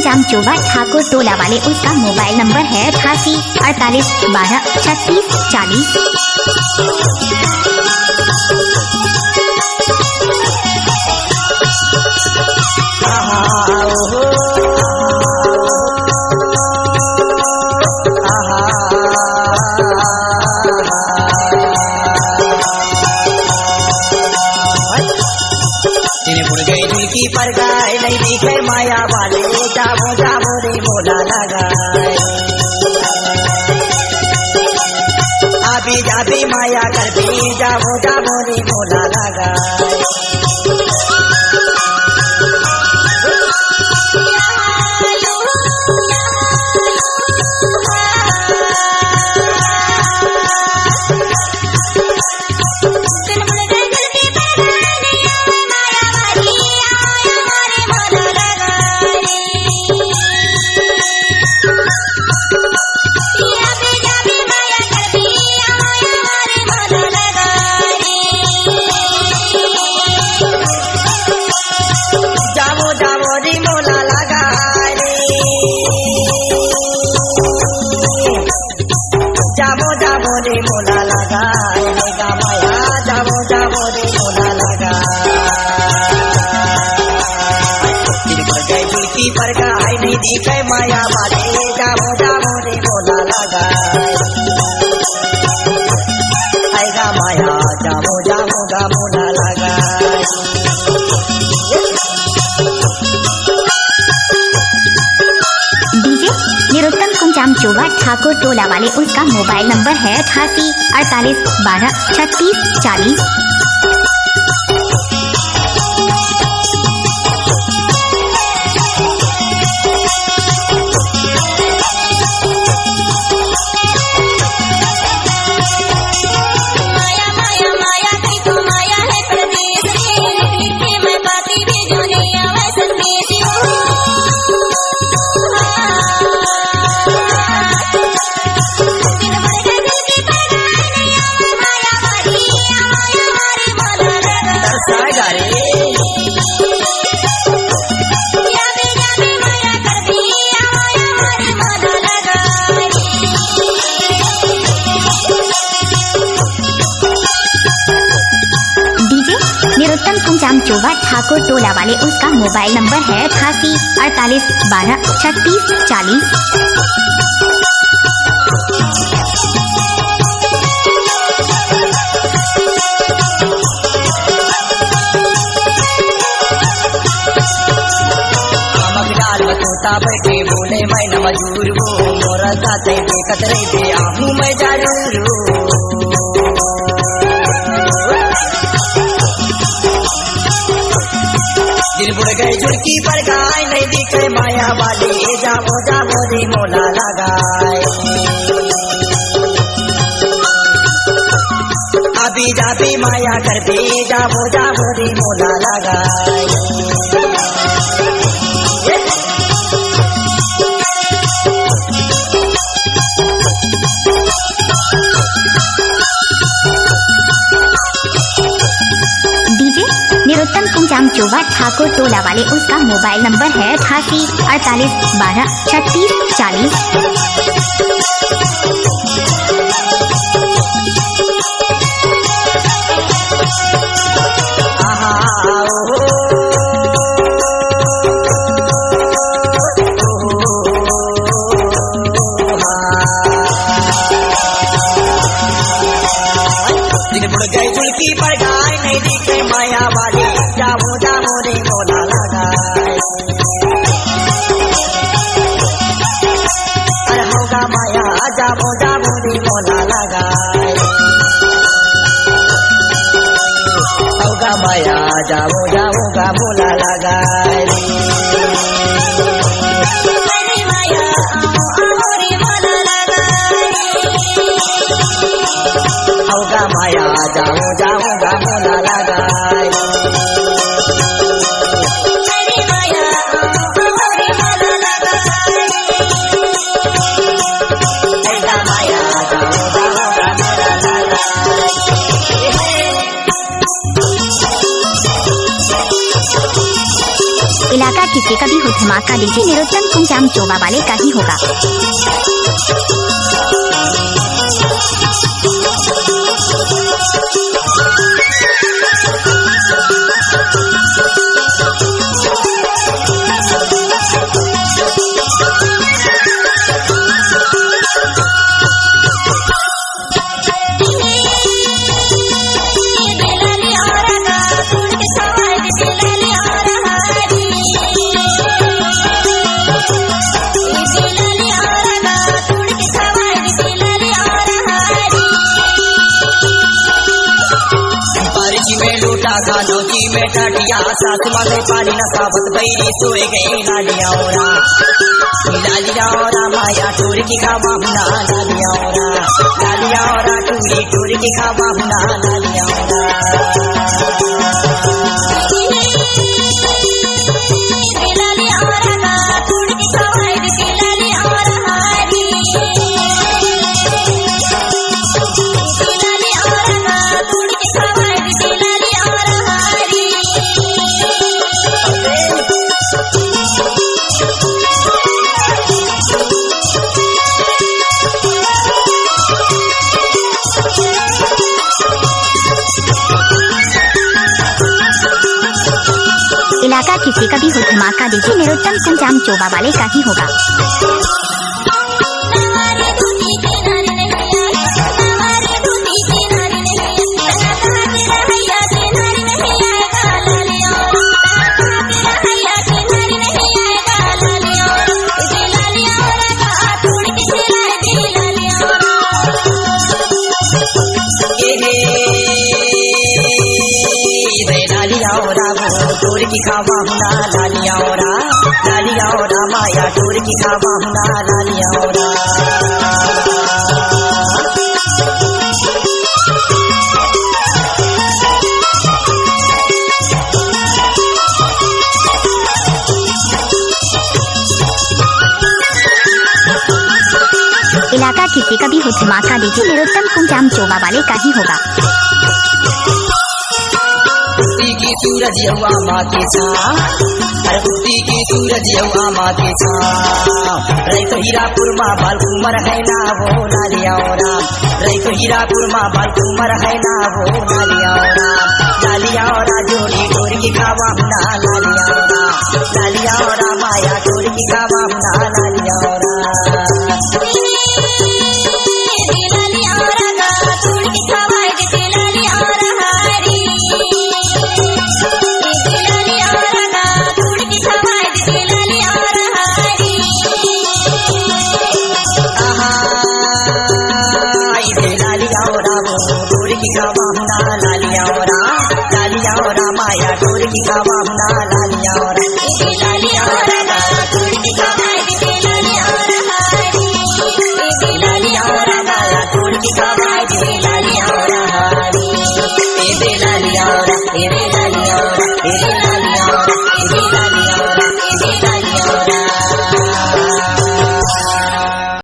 कुंजाम चोबा ठाकुर टोला वाले, उसका mobile number है 88 48 12 36 40। झुलकी पर गाय नहीं दिखे माया वाले, जाबो जाबो रे मोला लगाए। आबी जाबी माया कर भी, जाबो जाबो रे मोला लगाए। जाबो जाबो रे मोला लगाए, गा माया जाबो जाबो रे मोला लगाए। गए झुलकी पर गाय नहीं दिखे माया वाले, जाबो जाबो रे मोला लगाए। गा माया जाबो जाबो गा मोला लगाए। निरुत्तम कुंजाम चोबा ठाकुर टोला वाले, उसका मोबाइल नंबर है 88 48 12 36 40। निरुत्तम कुंजाम चोबा ठाकुर टोला वाले, उसका मोबाइल नंबर है 88 48 12 36 40। बैठे बोले मैं न मजूर हूँ, मोरा साथे देखत रही दे आहूँ मैं जरूर हूँ। दिल बुड़ गए झुलकी पर गाय नहीं दिखे माया वाले, जाबो जाबो रे मोला लगाए। अभी जाबी माया कर दे, जाबो जाबो रे मोला लगाए। निरुत्तम कुंजाम चोबा ठाकुर टोला वाले, उसका मोबाइल नंबर है 88 48 12 36 40। दिल बुड़ गए झुलकी पर गाय नहीं दिखे माया वाले, जाबो जाबो रे मोला लगाए। अरे होगा माया जाबो जाबो रे मोला लगाए। होगा माया जाबो जाबो गा मोला लगाए। होगा माया जाओ जाओ गा मोला लगाए। इलाका किसी का भी हो धमाका डीजे निरुत्तम कुंजाम चोबा वाले का ही होगा। गानोजी में टाटिया सासु माँ से पानी न साबत बैरी सोए गए लालिया ओरा माया टूर की खावा हुना लालिया ओरा टूर की खावा हुना लालिया इलाका किसी का भी हो धमाका डीजे निरुत्तम कुंजाम चोबा वाले का ही होगा। टूर की खावा हुना लालिया ओरा माया टूर की खावा हुना लालिया ओरा। इलाका किसी का भी हो धमाका डीजे निरुत्तम कुंजाम चोबा वाले का ही होगा। की सूरज यौआ माते छा अरे बुद्धि की सूरज यौआ माते छा रही तो हीरापुर माँ बाल कुमर है ना वो लालिया ओरा रही तो हीरापुर माँ बाल कुमर है ना वो लालिया ओरा जोड़ी टोर की खावा हुना लालिया ओरा माया टोर की खावा हुना लालिया ओरा। की खावा हुना लालिया ओरा माया टोर की खावा हुना